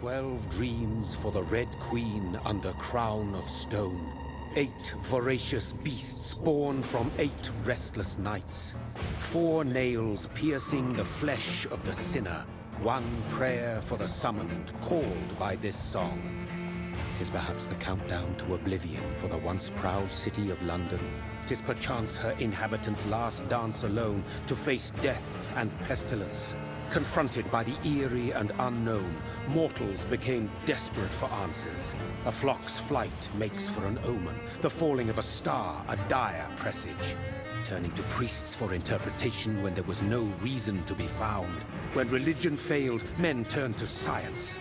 12 dreams for the Red Queen under crown of stone. 8 voracious beasts born from 8 restless nights. 4 nails piercing the flesh of the sinner. 1 prayer for the summoned, called by this song. 'Tis perhaps the countdown to oblivion for the once proud city of London. 'Tis perchance her inhabitants' last dance alone to face death and pestilence. Confronted by the eerie and unknown, mortals became desperate for answers. A flock's flight makes for an omen, the falling of a star a dire presage. Turning to priests for interpretation when there was no reason to be found. When religion failed, men turned to science.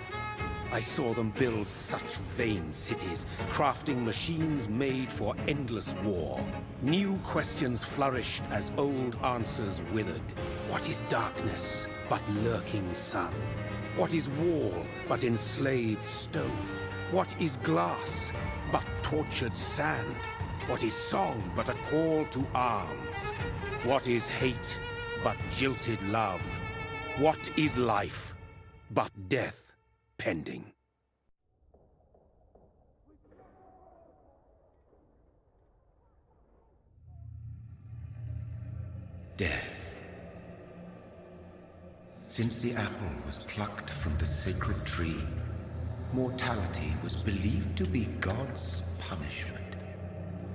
I saw them build such vain cities, crafting machines made for endless war. New questions flourished as old answers withered. What is darkness but lurking sun? What is wall but enslaved stone? What is glass but tortured sand? What is song but a call to arms? What is hate but jilted love? What is life but death pending? Death. Since the apple was plucked from the sacred tree, mortality was believed to be God's punishment.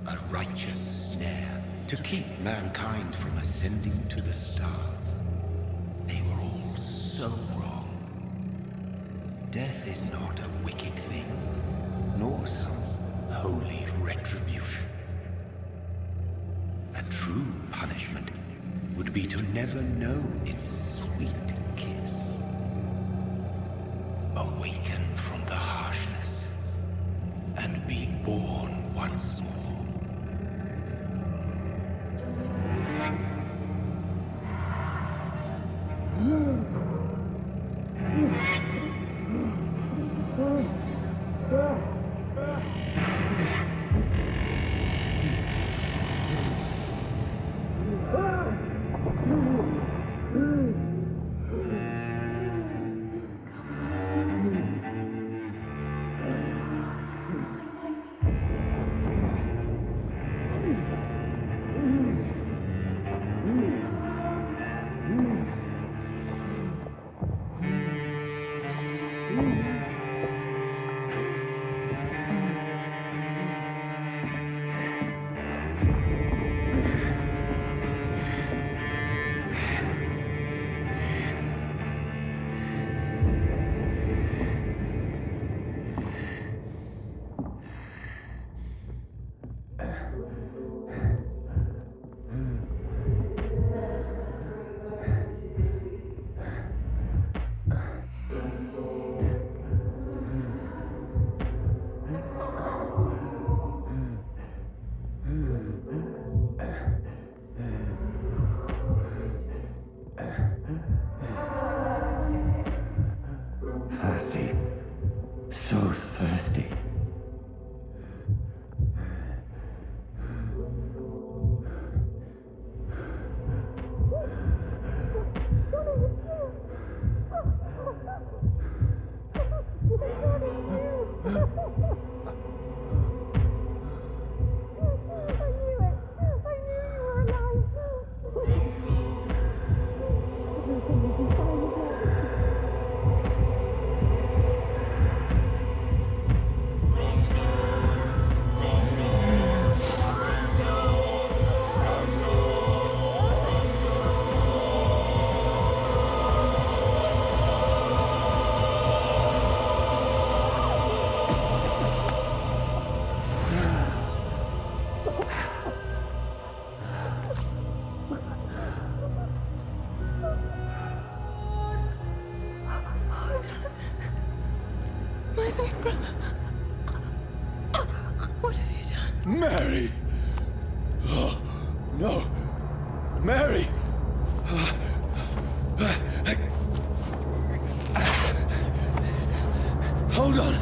A righteous snare to keep mankind from ascending to the stars. They were all so wrong. Death is not a wicked thing, nor some holy retribution. A true punishment would be to never know its sweet kiss. Awaken from the harshness and be born once more. What have you done? Mary! Oh, no! Mary! Hold on!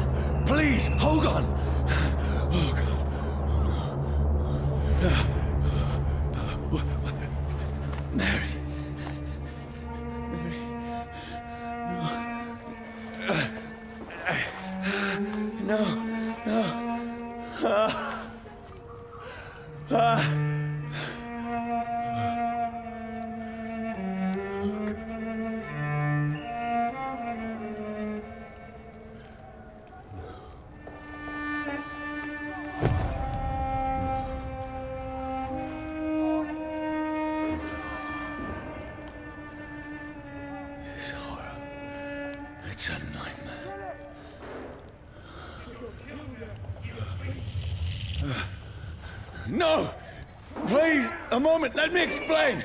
Please, hold on! Oh, God. Mary. Mary. No. This horror. It's a nightmare. No! Please, a moment, let me explain!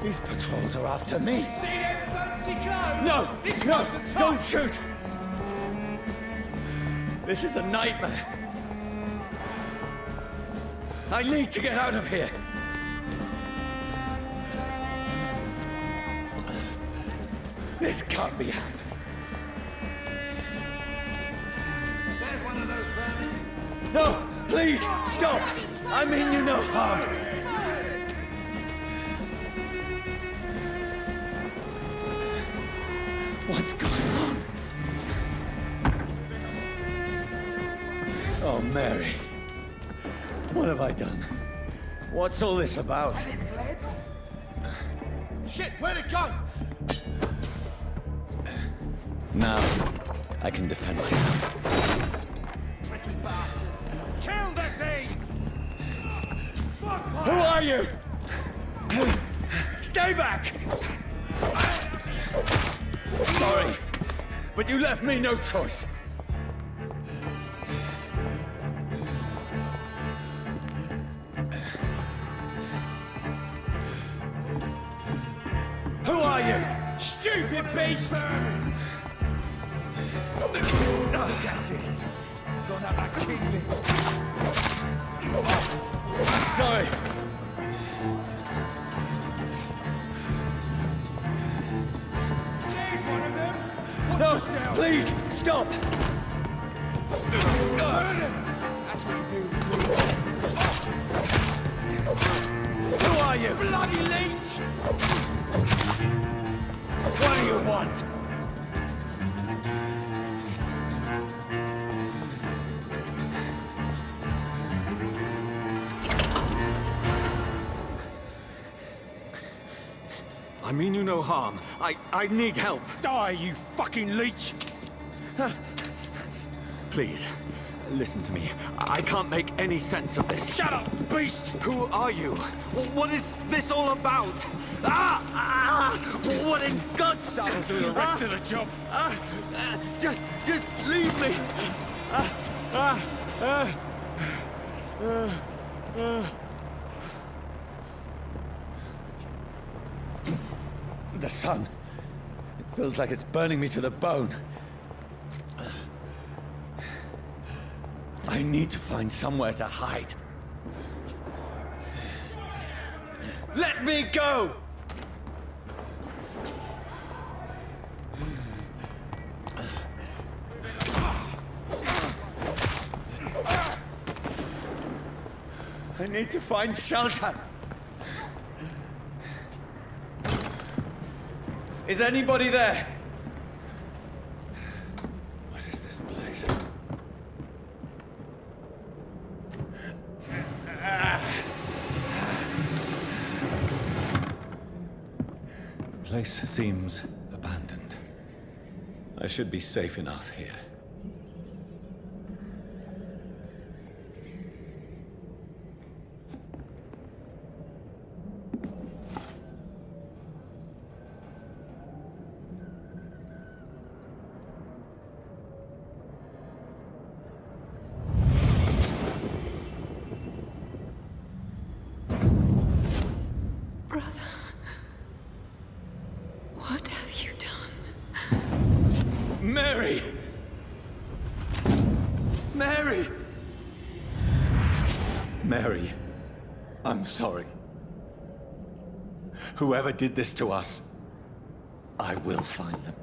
These patrols are after me. See them fancy clothes? No! This No! one's a top. Don't shoot! This is a nightmare. I need to get out of here. This can't be happening. There's one of those vermin. No! Please, stop! I mean you no harm. What's going on? Oh, Mary. What have I done? What's all this about? Has it fled? Shit, where'd it go? Now, I can defend myself. Tricky bastards. Kill the thing! Who are you? Stay back! Sorry, but you left me no choice. Who are you? Stupid beast! That's it. Gonna back Kingley. Sorry. There's one of them. Watch No, yourself. please, stop! Murder. That's what you do. Who are you? Bloody leech! What do you want? I mean you no harm. I need help. Die, you fucking leech! Please, listen to me. I can't make any sense of this. Shut up, beast! Who are you? What is this all about? What in God's name? That'll do the rest of the job. Just leave me. The sun. It feels like it's burning me to the bone. I need to find somewhere to hide. Let me go! I need to find shelter. Is anybody there? What is this place? The place seems abandoned. I should be safe enough here. Brother, what have you done? Mary! Mary! Mary, I'm sorry. Whoever did this to us, I will find them.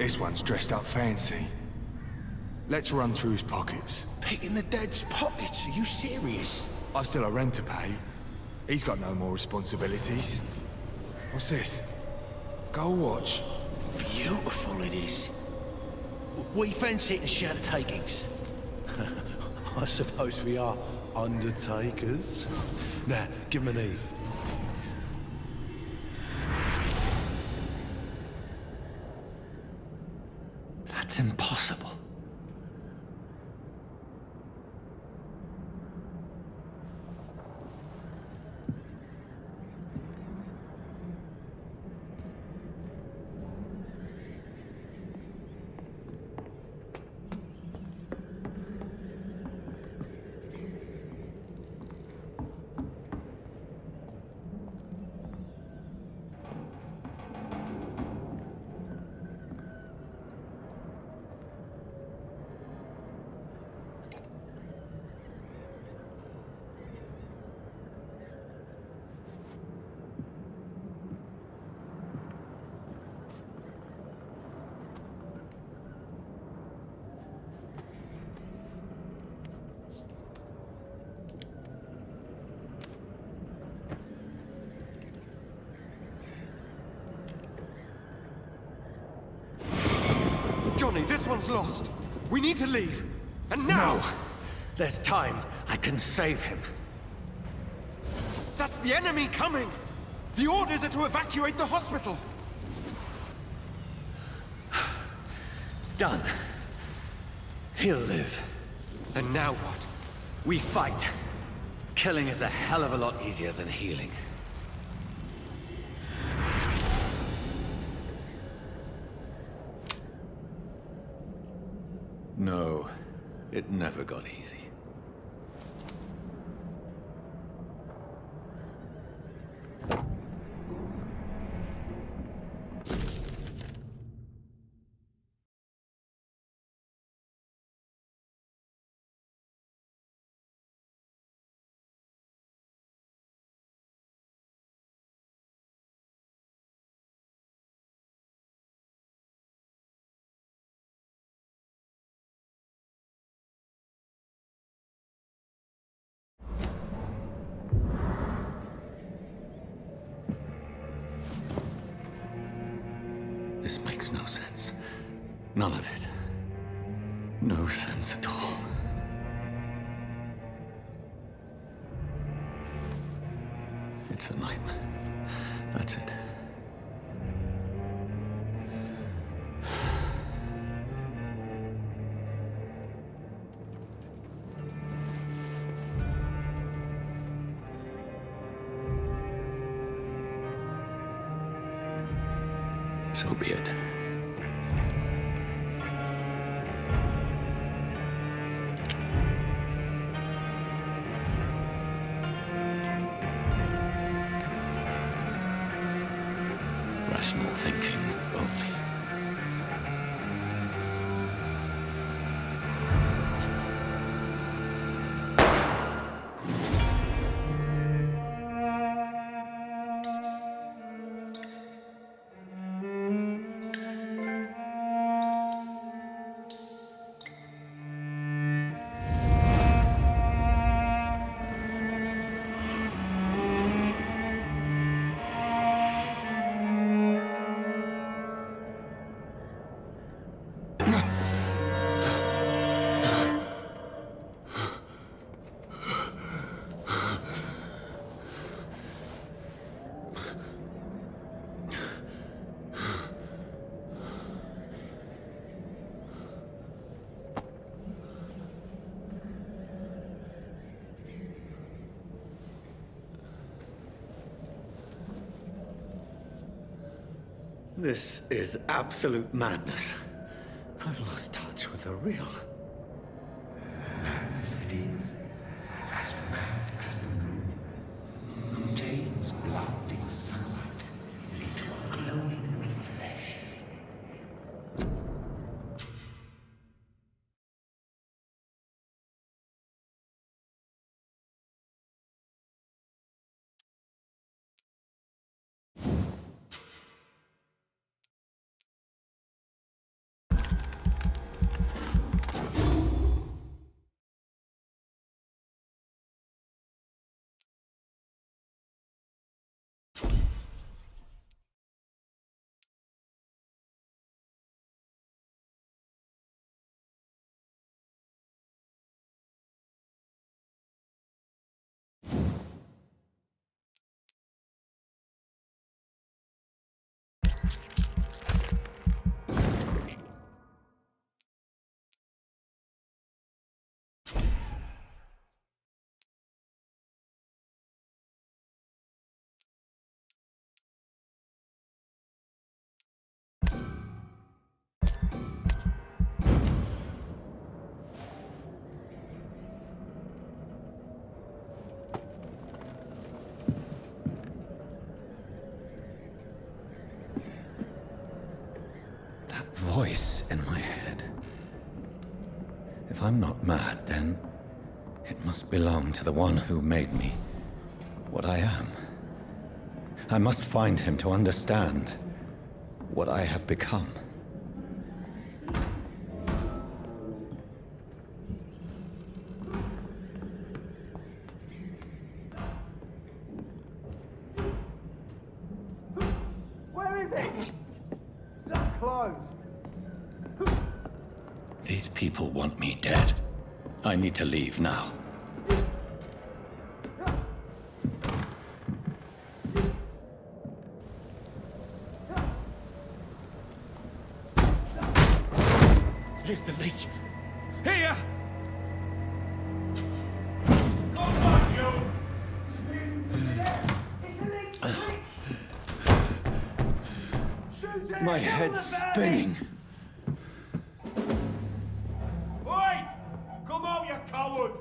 This one's dressed up fancy. Let's run through his pockets. Picking the dead's pockets? Are you serious? I've still a rent to pay. He's got no more responsibilities. What's this? Gold watch. Beautiful it is. We fancy it and share the takings. I suppose we are undertakers. Now, give him an Eve. That's impossible. Johnny, this one's lost. We need to leave. And now! No! There's time. I can save him. That's the enemy coming! The orders are to evacuate the hospital! Done. He'll live. And now what? We fight. Killing is a hell of a lot easier than healing. No, it never got easy. This makes no sense. None of it. No sense at all. It's a nightmare. That's it. So be it. Rational thinking only. This is absolute madness. I've lost touch with the real. Madness it is, as mad as the moon, who changes blinding sunlight into a glowing voice in my head. If I'm not mad, then it must belong to the one who made me what I am. I must find him to understand what I have become. Where is it? Just closed. These people want me dead. I need to leave now. Here's the leech. Here! My head's spinning. Oi! Come out, you coward!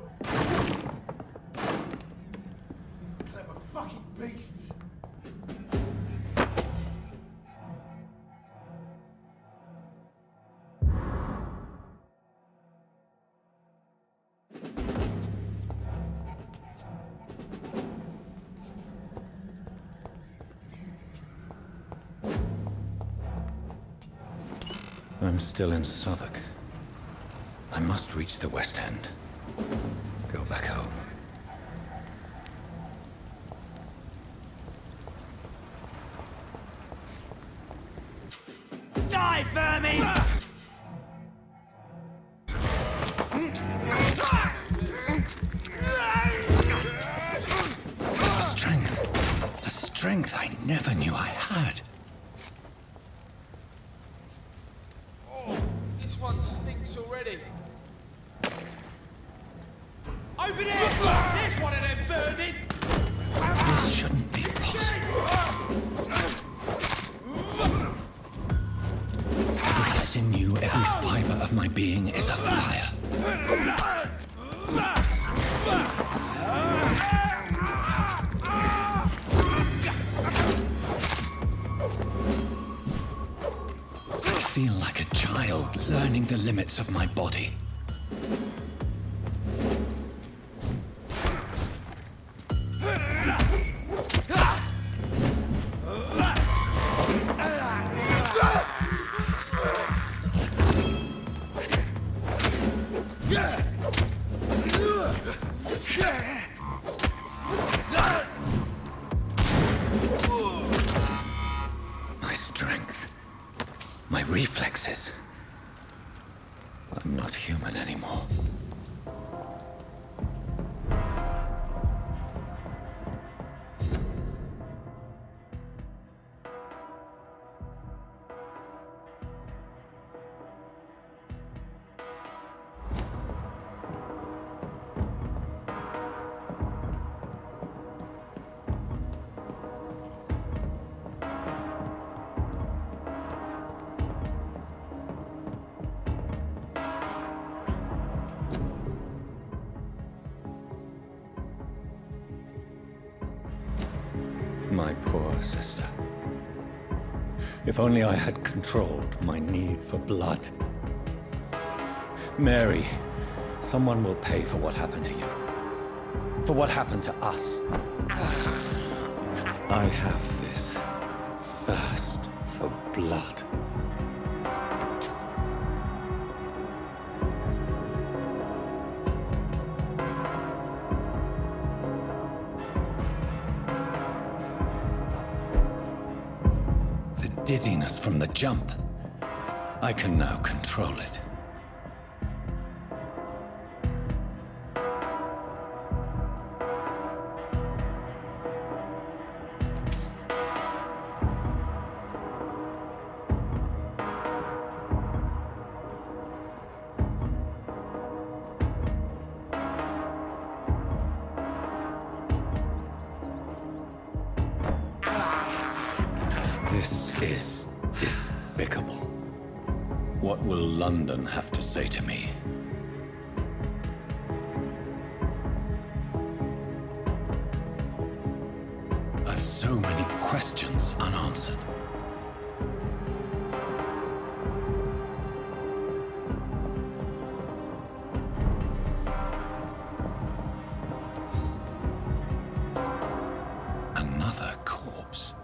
Clever fucking beasts. I'm still in Southwark. I must reach the West End. Go back home. Die, vermin! A strength I never knew I had. This one stinks already. Over there! There's one of them vermin! This shouldn't be possible. Every sinew, every fiber of my being is afire. I feel like a child learning the limits of my body. My strength, my reflexes. I'm not human anymore. My poor sister. If only I had controlled my need for blood. Mary, someone will pay for what happened to you. For what happened to us. I have this thirst for blood. Dizziness from the jump. I can now control it. This is despicable. What will London have to say to me? I've so many questions unanswered. corpse?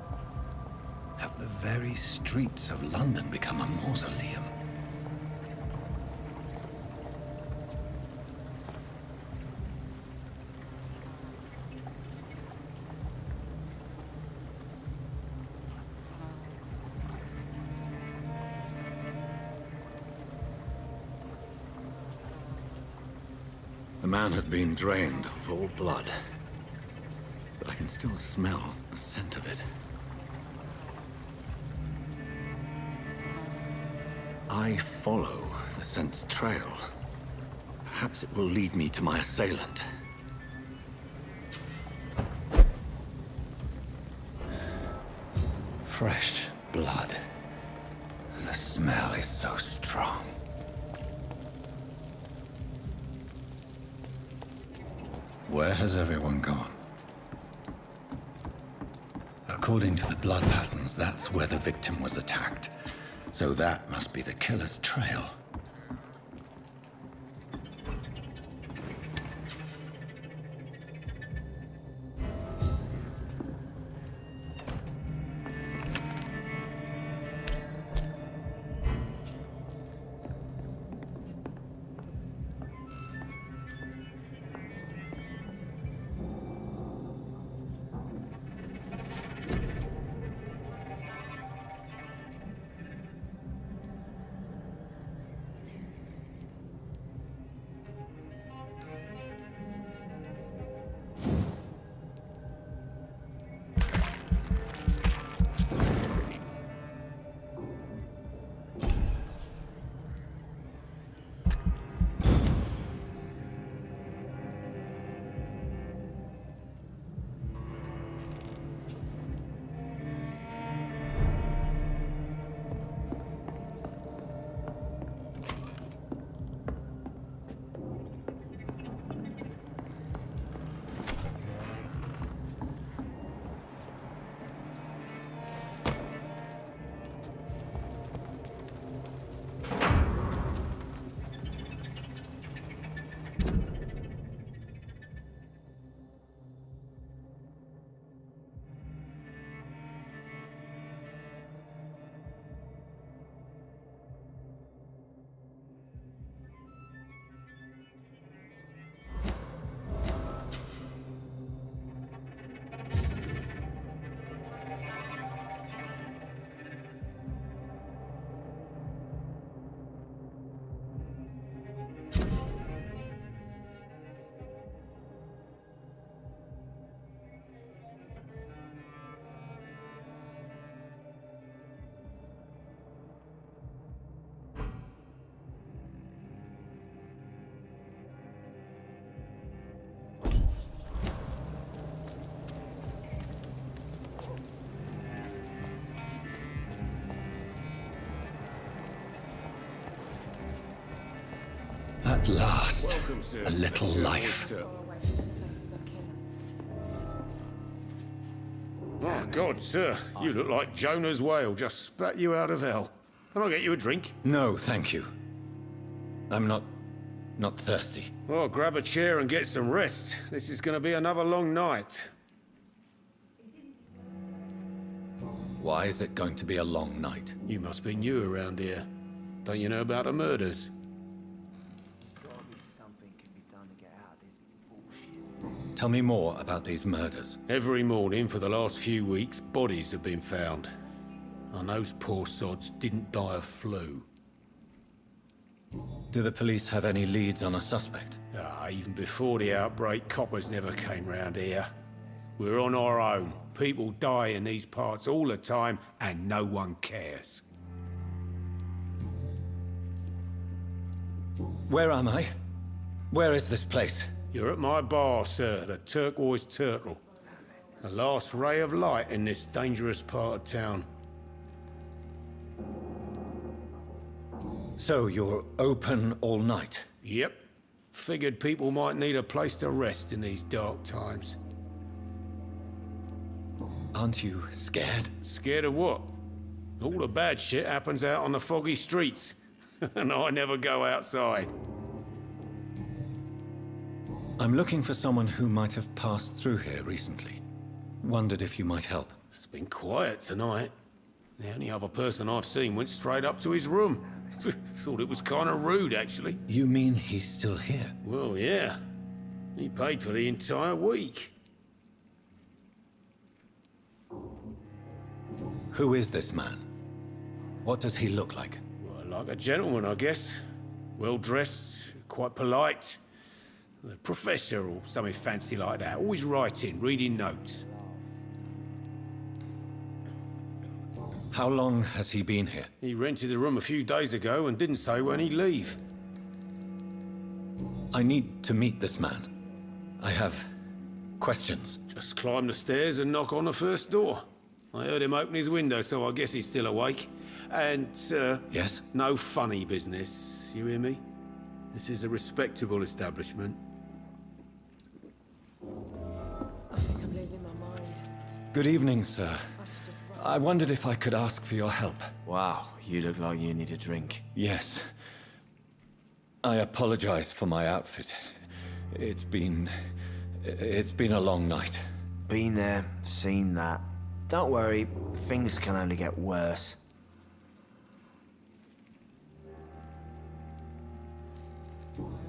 Have the very streets of London become a mausoleum? The man has been drained of all blood, but I can still smell the scent of it. I follow the scent's trail. Perhaps it will lead me to my assailant. Fresh blood. The smell is so strong. Where has everyone gone? According to the blood patterns, that's where the victim was attacked. So that must be the killer's trail. At last, a little life. Oh, God, sir. You look like Jonah's whale just spat you out of hell. Can I get you a drink? No, thank you. I'm not thirsty. Well, grab a chair and get some rest. This is going to be another long night. Why is it going to be a long night? You must be new around here. Don't you know about the murders? Tell me more about these murders. Every morning for the last few weeks, bodies have been found. And those poor sods didn't die of flu. Do the police have any leads on a suspect? Even before the outbreak, coppers never came round here. We're on our own. People die in these parts all the time, and no one cares. Where am I? Where is this place? You're at my bar, sir, the Turquoise Turtle. The last ray of light in this dangerous part of town. So you're open all night? Yep. Figured people might need a place to rest in these dark times. Aren't you scared? Scared of what? All the bad shit happens out on the foggy streets. And I never go outside. I'm looking for someone who might have passed through here recently. wondered if you might help. It's been quiet tonight. The only other person I've seen went straight up to his room. Thought it was kind of rude, actually. You mean he's still here? Well, yeah. He paid for the entire week. Who is this man? What does he look like? Well, like a gentleman, I guess. Well-dressed, quite polite. A professor or something fancy like that. Always writing, reading notes. How long has he been here? He rented the room a few days ago and didn't say when he'd leave. I need to meet this man. I have questions. Just climb the stairs and knock on the first door. I heard him open his window, so I guess he's still awake. And, Yes? no funny business, you hear me? This is a respectable establishment. I think I'm losing my mind. Good evening, sir. I wondered if I could ask for your help. Wow, you look like you need a drink. Yes. I apologize for my outfit. It's been a long night. Been there, seen that. Don't worry, things can only get worse.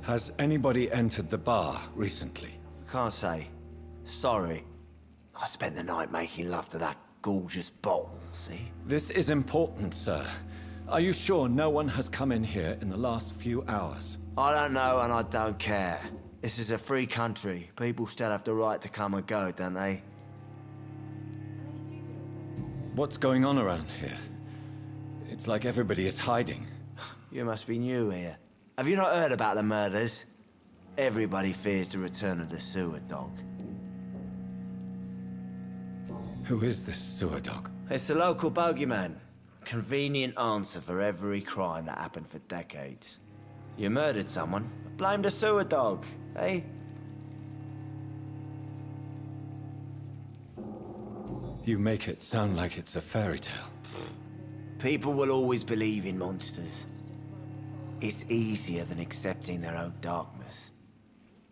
Has anybody entered the bar recently? Can't say. Sorry. I spent the night making love to that gorgeous bottle, see? This is important, sir. Are you sure no one has come in here in the last few hours? I don't know and I don't care. This is a free country. People still have the right to come and go, don't they? What's going on around here? It's like everybody is hiding. You must be new here. Have you not heard about the murders? Everybody fears the return of the sewer dog. Who is this sewer dog? It's the local bogeyman. Convenient answer for every crime that happened for decades. You murdered someone, blame the sewer dog, eh? You make it sound like it's a fairy tale. People will always believe in monsters. It's easier than accepting their own darkness.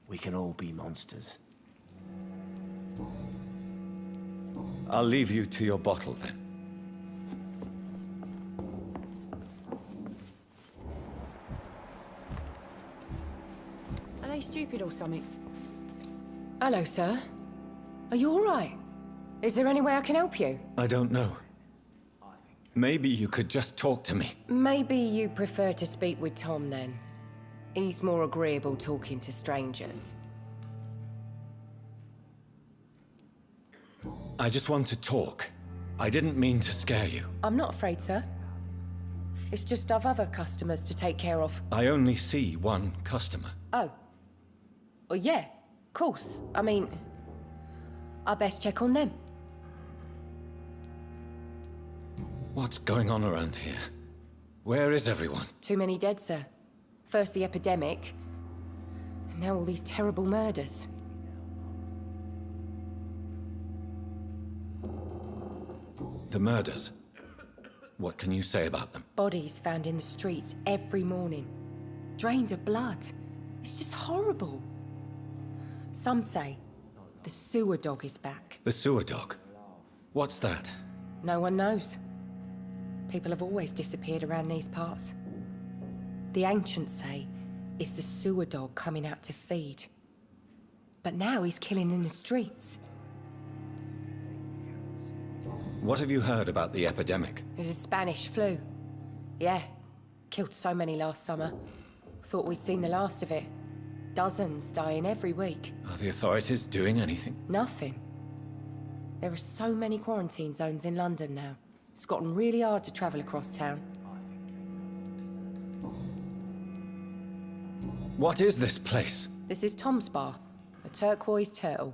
We can all be monsters. I'll leave you to your bottle then. Are they stupid or something? Hello, sir. Are you all right? Is there any way I can help you? I don't know. Maybe you could just talk to me. Maybe you prefer to speak with Tom, then. He's more agreeable talking to strangers. I just want to talk. I didn't mean to scare you. I'm not afraid, sir. It's just I've other customers to take care of. I only see one customer. Oh. Well, yeah, of course. I mean, I best check on them. What's going on around here? Where is everyone? Too many dead, sir. First the epidemic, and now all these terrible murders. The murders. What can you say about them? Bodies found in the streets every morning. Drained of blood. It's just horrible. Some say the sewer dog is back. The sewer dog? What's that? No one knows. People have always disappeared around these parts. The ancients say it's the sewer dog coming out to feed. But now he's killing in the streets. What have you heard about the epidemic? There's a Spanish flu. Yeah, killed so many last summer. Thought we'd seen the last of it. Dozens dying every week. Are the authorities doing anything? Nothing. There are so many quarantine zones in London now. It's gotten really hard to travel across town. What is this place? This is Tom's bar, the Turquoise Turtle.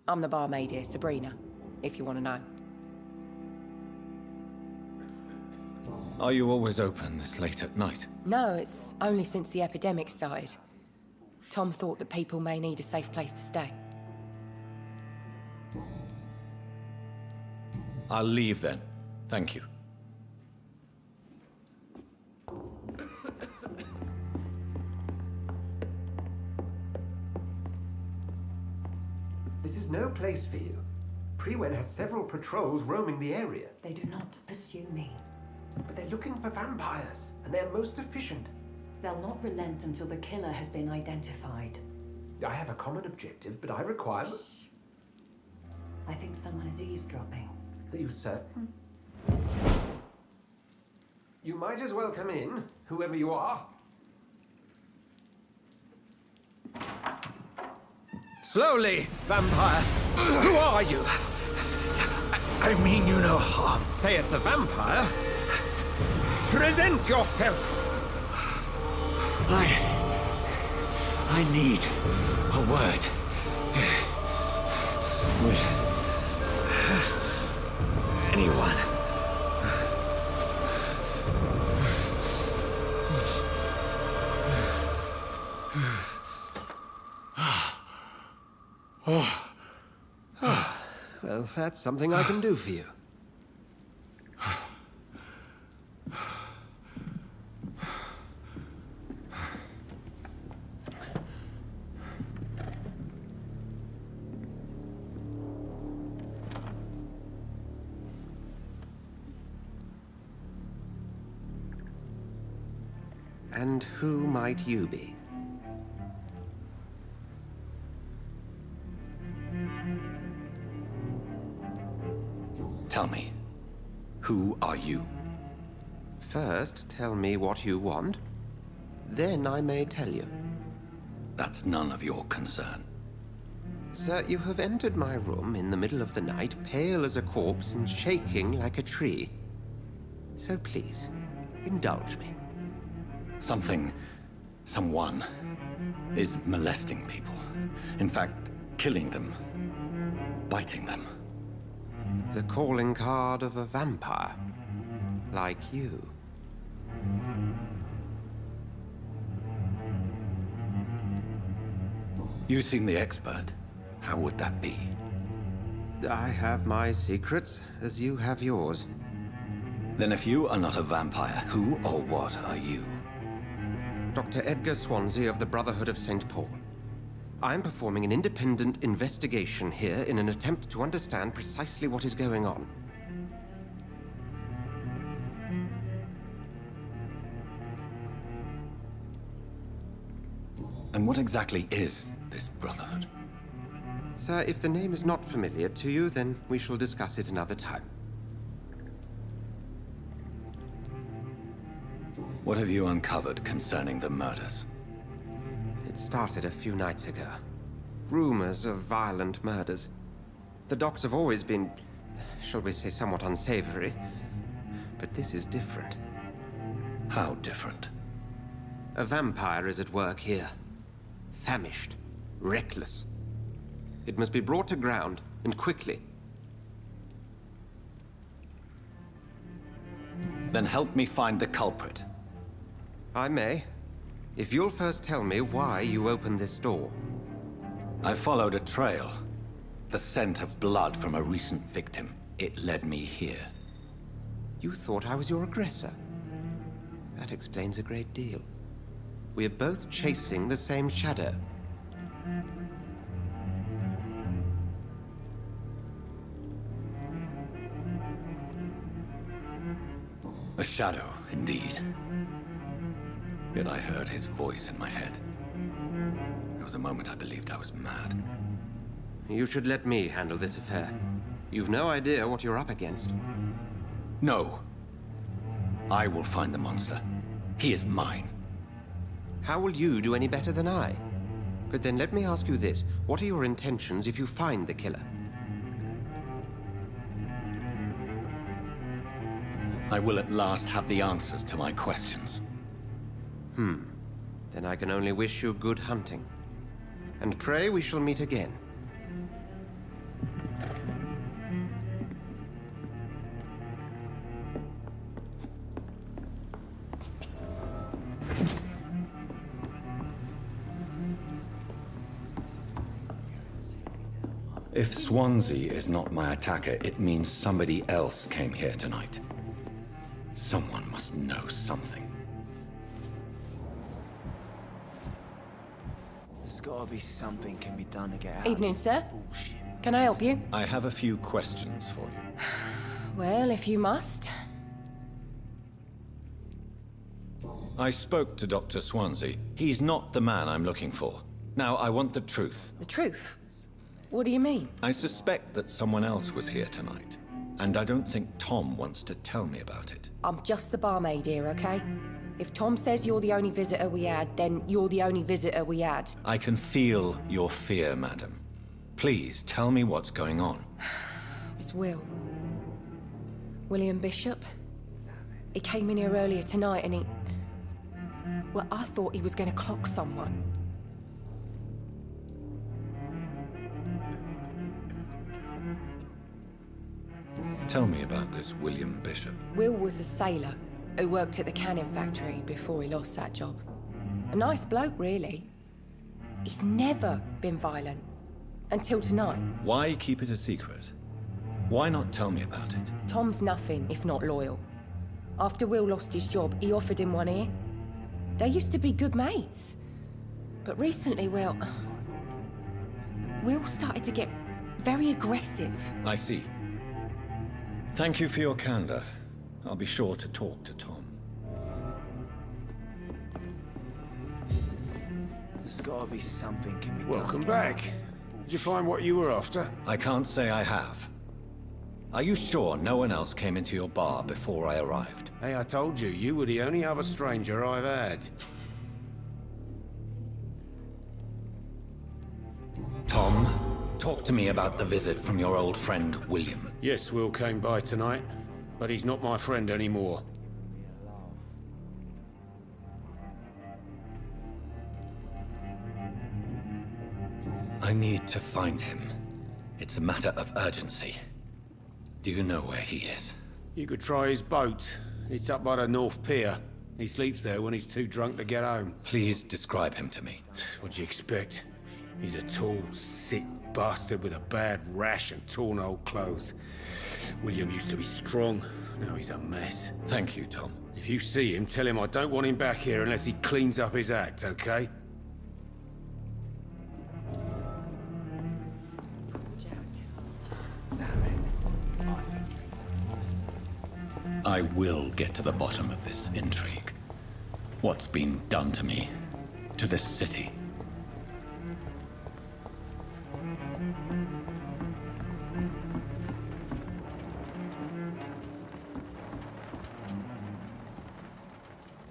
I'm the barmaid here, Sabrina, if you want to know. Are you always open this late at night? No, it's only since the epidemic started. Tom thought that people may need a safe place to stay. I'll leave then. Thank you. This is no place for you. Prewen has several patrols roaming the area. They do not pursue me. But they're looking for vampires, and they're most efficient. They'll not relent until the killer has been identified. I have a common objective, but I require... I think someone is eavesdropping. Are you certain? You might as well come in, whoever you are. Slowly, vampire! Who are you? I mean you no harm. Saith the vampire. Present yourself! I need a word. With anyone. Well, that's something I can do for you. And who might you be? Tell me, who are you? First, tell me what you want. Then I may tell you. That's none of your concern. Sir, you have entered my room in the middle of the night, pale as a corpse and shaking like a tree. So please, indulge me. Someone is molesting people. In fact, killing them. Biting them. The calling card of a vampire. Like you. You seem the expert. How would that be? I have my secrets, as you have yours. Then if you are not a vampire, who or what are you? Dr. Edgar Swansea of the Brotherhood of St. Paul. I'm performing an independent investigation here in an attempt to understand precisely what is going on. And what exactly is this Brotherhood? Sir, if the name is not familiar to you, then we shall discuss it another time. What have you uncovered concerning the murders? It started a few nights ago. Rumors of violent murders. The docks have always been, shall we say, somewhat unsavory. But this is different. How different? A vampire is at work here. Famished. Reckless. It must be brought to ground, and quickly. Then help me find the culprit. I may. If you'll first tell me why you opened this door. I followed a trail. The scent of blood from a recent victim. It led me here. You thought I was your aggressor? That explains a great deal. We're both chasing the same shadow. A shadow, indeed. Yet I heard his voice in my head. There was a moment I believed I was mad. You should let me handle this affair. You've no idea what you're up against. No. I will find the monster. He is mine. How will you do any better than I? But then let me ask you this. What are your intentions if you find the killer? I will at last have the answers to my questions. Then I can only wish you good hunting. And pray we shall meet again. If Swansea is not my attacker, it means somebody else came here tonight. Someone must know something. There's gotta be something can be done to get out Evening, of this sir. bullshit. Can I help you? I have a few questions for you. Well, if you must. I spoke to Dr. Swansea. He's not the man I'm looking for. Now, I want the truth. The truth? What do you mean? I suspect that someone else was here tonight, and I don't think Tom wants to tell me about it. I'm just the barmaid here, okay? If Tom says you're the only visitor we had, then you're the only visitor we had. I can feel your fear, madam. Please, tell me what's going on. It's Will. William Bishop. He came in here earlier tonight and he... Well, I thought he was going to clock someone. Tell me about this William Bishop. Will was a sailor who worked at the cannon factory before he lost that job. A nice bloke, really. He's never been violent. Until tonight. Why keep it a secret? Why not tell me about it? Tom's nothing if not loyal. After Will lost his job, he offered him one ear. They used to be good mates. But recently, well... Will started to get very aggressive. I see. Thank you for your candor. I'll be sure to talk to Tom. There's gotta be something can be done. Welcome back. Did you find what you were after? I can't say I have. Are you sure no one else came into your bar before I arrived? Hey, I told you, you were the only other stranger I've had. Tom, talk to me about the visit from your old friend, William. Yes, Will came by tonight, but he's not my friend anymore. I need to find him. It's a matter of urgency. Do you know where he is? You could try his boat. It's up by the North Pier. He sleeps there when he's too drunk to get home. Please describe him to me. What'd you expect? He's a tall, sick bastard with a bad rash and torn old clothes. William used to be strong. Now he's a mess. Thank you, Tom. If you see him, tell him I don't want him back here unless he cleans up his act, okay? I will get to the bottom of this intrigue. What's been done to me, to this city.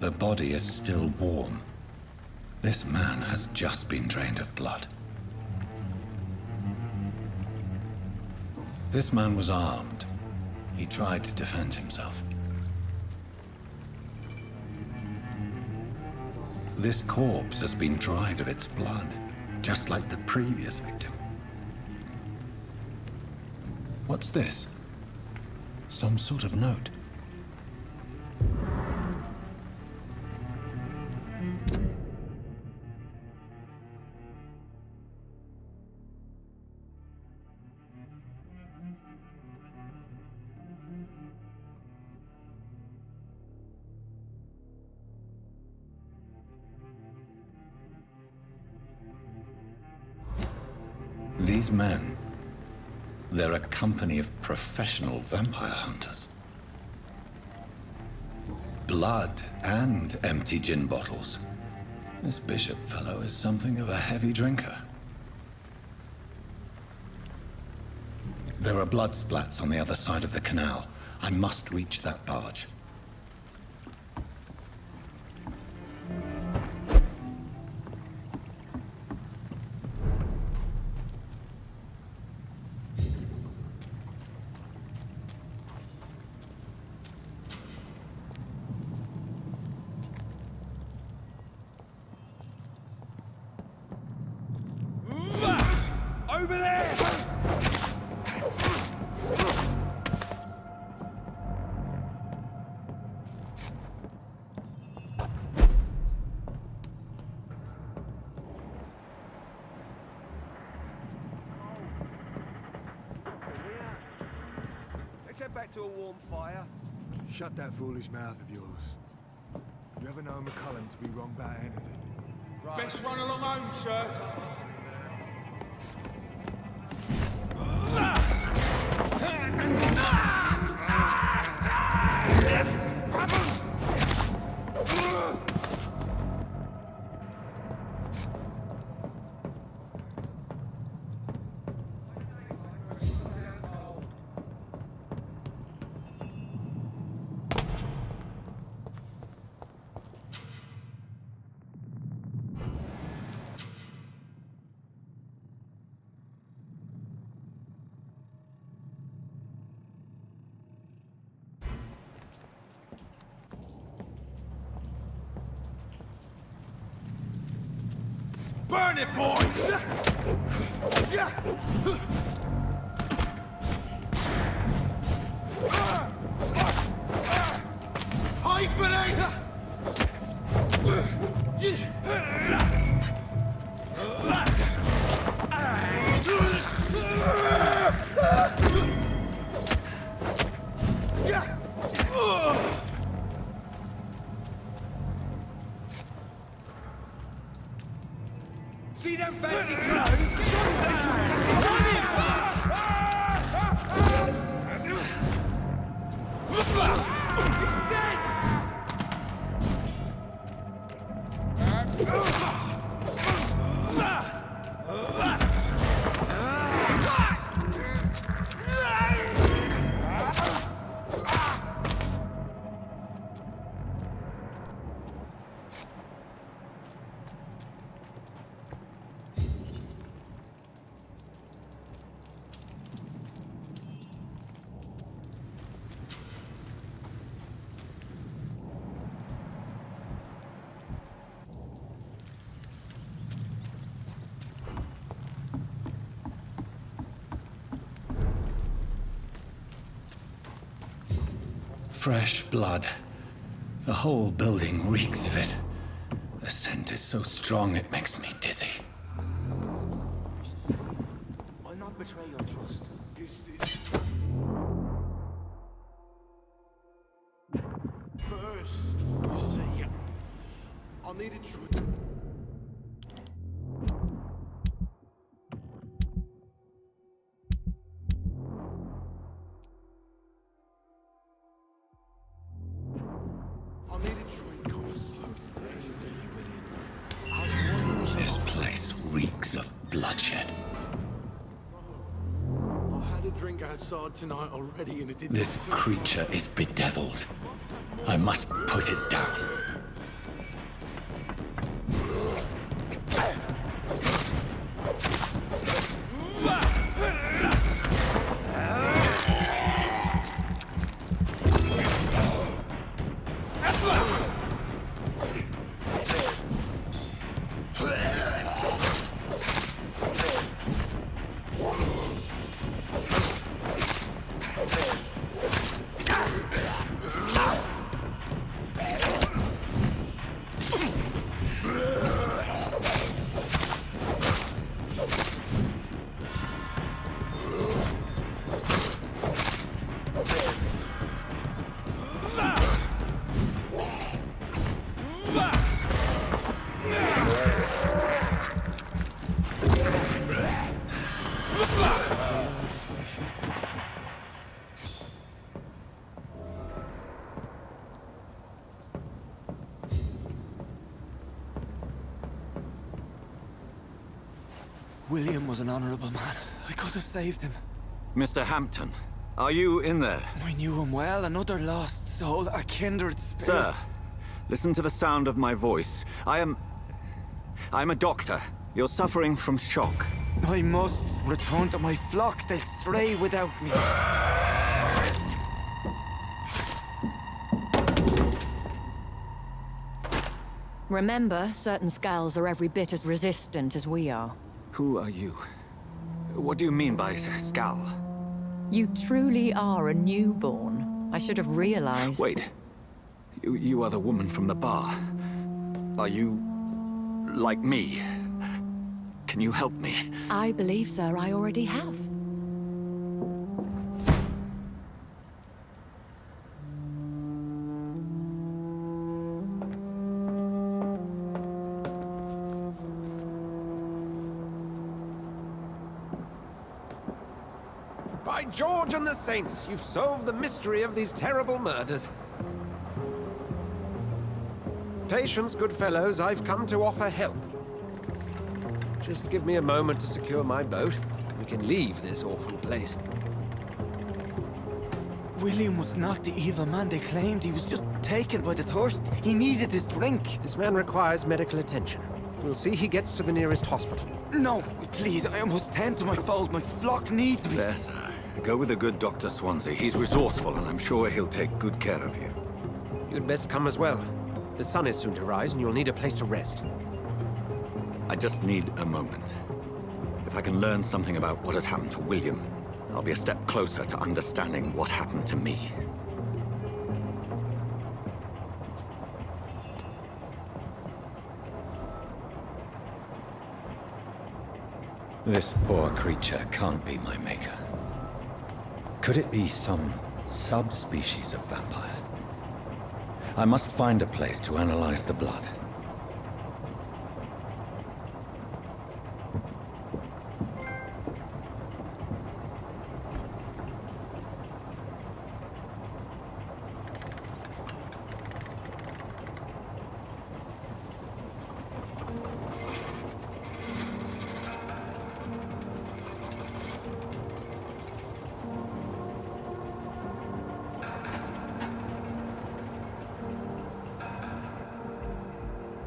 The body is still warm. This man has just been drained of blood. This man was armed. He tried to defend himself. This corpse has been dried of its blood, just like the previous victim. What's this? Some sort of note. These men, they're a company of professional vampire hunters. Blood and empty gin bottles. This Bishop fellow is something of a heavy drinker. There are blood splats on the other side of the canal. I must reach that barge. Over there! Let's head back to a warm fire. Shut that foolish mouth of yours. You ever know McCullum to be wrong about anything? Best run along home, sir. Burn it, boys! Fight for it! See them fancy clothes? This one's He's dead! Fresh blood. The whole building reeks of it. The scent is so strong it makes me dizzy. I'll not betray your trust. First, you see, I'll need a drink. This place reeks of bloodshed. I had a drink outside tonight already and it didn't... This creature is bedeviled. I must put it down. William was an honorable man. I could have saved him. Mr. Hampton, are you in there? I knew him well, another lost soul, a kindred spirit. Sir, listen to the sound of my voice. I'm a doctor. You're suffering from shock. I must return to my flock. They'll stray without me. Remember, certain skulls are every bit as resistant as we are. Who are you? What do you mean by skull? You truly are a newborn. I should have realized. Wait. You are the woman from the bar. Are you... like me? Can you help me? I believe, sir, I already have. By George and the Saints, you've solved the mystery of these terrible murders. Patience, good fellows, I've come to offer help. Just give me a moment to secure my boat. We can leave this awful place. William was not the evil man they claimed. He was just taken by the thirst. He needed his drink. This man requires medical attention. We'll see he gets to the nearest hospital. No, please, I must tend to my fold. My flock needs me. There, sir. Go with the good Dr. Swansea. He's resourceful, and I'm sure he'll take good care of you. You'd best come as well. The sun is soon to rise, and you'll need a place to rest. I just need a moment. If I can learn something about what has happened to William, I'll be a step closer to understanding what happened to me. This poor creature can't be my maker. Could it be some subspecies of vampire? I must find a place to analyze the blood.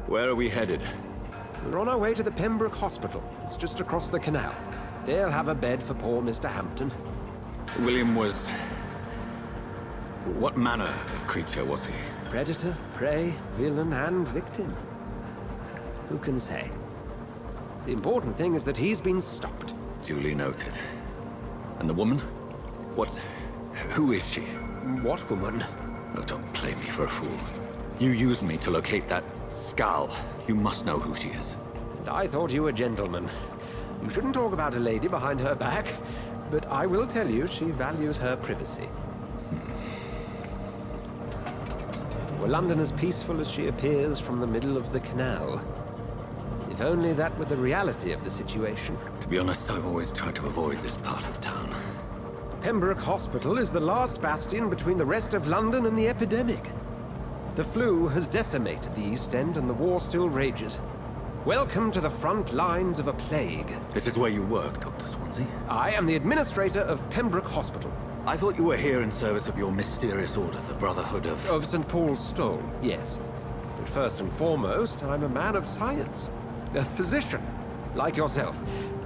Where are we headed? We're on our way to the Pembroke Hospital. It's just across the canal. They'll have a bed for poor Mr. Hampton. William was... what manner of creature was he? Predator, prey, villain, and victim. Who can say? The important thing is that he's been stopped. Duly noted. And the woman? What... who is she? What woman? Oh, don't play me for a fool. You used me to locate that skull. You must know who she is. And I thought you a gentleman. You shouldn't talk about a lady behind her back, but I will tell you she values her privacy. Were London as peaceful as she appears from the middle of the canal? If only that were the reality of the situation. To be honest, I've always tried to avoid this part of town. Pembroke Hospital is the last bastion between the rest of London and the epidemic. The flu has decimated the East End and the war still rages. Welcome to the front lines of a plague. This is where you work, Dr. Swansea? I am the administrator of Pembroke Hospital. I thought you were here in service of your mysterious order, the Brotherhood of... Of St. Paul's Stole, yes. But first and foremost, I'm a man of science. A physician, like yourself,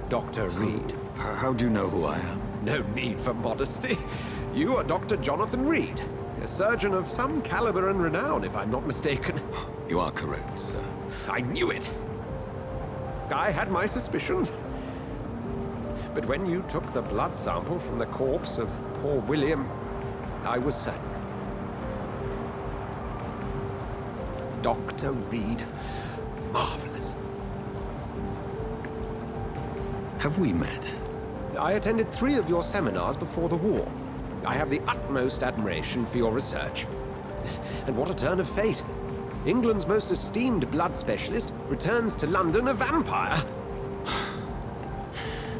Dr. Reid. How do you know who I am? No need for modesty. You are Dr. Jonathan Reid. A surgeon of some caliber and renown, if I'm not mistaken. You are correct, sir. I knew it! I had my suspicions. But when you took the blood sample from the corpse of poor William, I was certain. Dr. Reid. Marvelous. Have we met? I attended 3 of your seminars before the war. I have the utmost admiration for your research. And what a turn of fate. England's most esteemed blood specialist returns to London a vampire.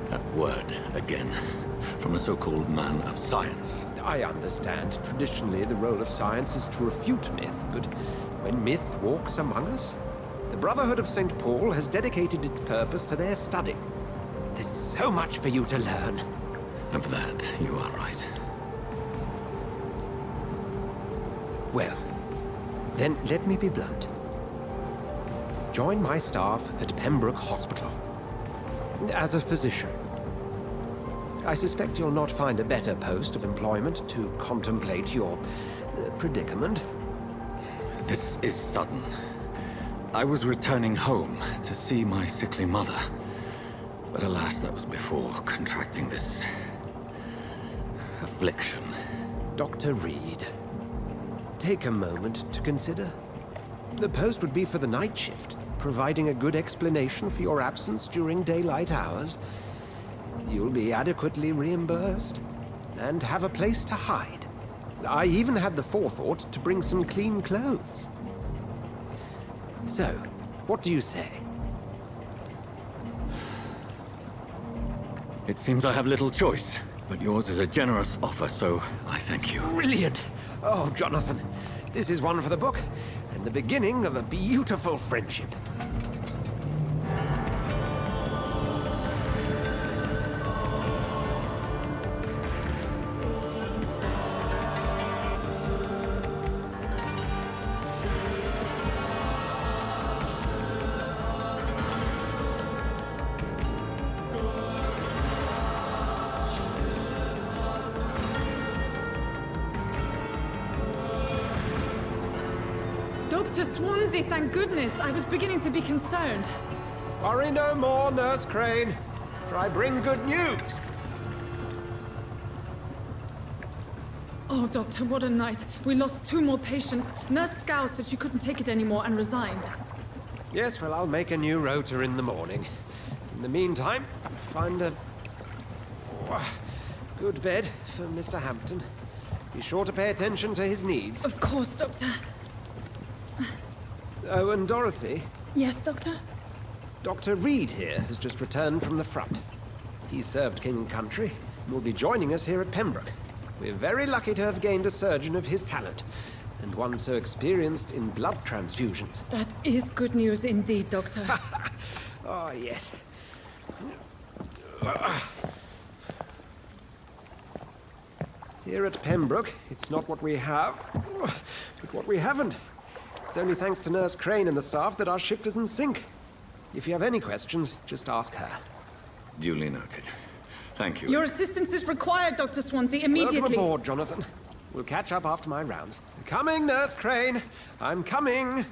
That word, again. From a so-called man of science. I understand. Traditionally, the role of science is to refute myth, but when myth walks among us, the Brotherhood of St. Paul has dedicated its purpose to their study. There's so much for you to learn. Of that, you are right. Well, then let me be blunt. Join my staff at Pembroke Hospital. As a physician. I suspect you'll not find a better post of employment to contemplate your predicament. This is sudden. I was returning home to see my sickly mother. But alas, that was before contracting this... affliction. Dr. Reid. Take a moment to consider. The post would be for the night shift, providing a good explanation for your absence during daylight hours. You'll be adequately reimbursed, and have a place to hide. I even had the forethought to bring some clean clothes. So, what do you say? It seems I have little choice, but yours is a generous offer, so I thank you. Brilliant! Oh, Jonathan, this is one for the book, and the beginning of a beautiful friendship. Dr. Swansea, thank goodness. I was beginning to be concerned. Worry no more, Nurse Crane, for I bring good news. Oh, Doctor, what a night. We lost 2 more patients. Nurse Scow said she couldn't take it anymore and resigned. Yes, well, I'll make a new rota in the morning. In the meantime, find a good bed for Mr. Hampton. Be sure to pay attention to his needs. Of course, Doctor. Oh, and Dorothy? Yes, Doctor? Dr. Reid here has just returned from the front. He served King and Country and will be joining us here at Pembroke. We're very lucky to have gained a surgeon of his talent, and one so experienced in blood transfusions. That is good news indeed, Doctor. Oh, yes. Here at Pembroke, it's not what we have, but what we haven't. It's only thanks to Nurse Crane and the staff that our ship doesn't sink. If you have any questions, just ask her. Duly noted. Thank you. Your assistance is required, Dr. Swansea, immediately. Welcome aboard, Jonathan. We'll catch up after my rounds. Coming, Nurse Crane. I'm coming.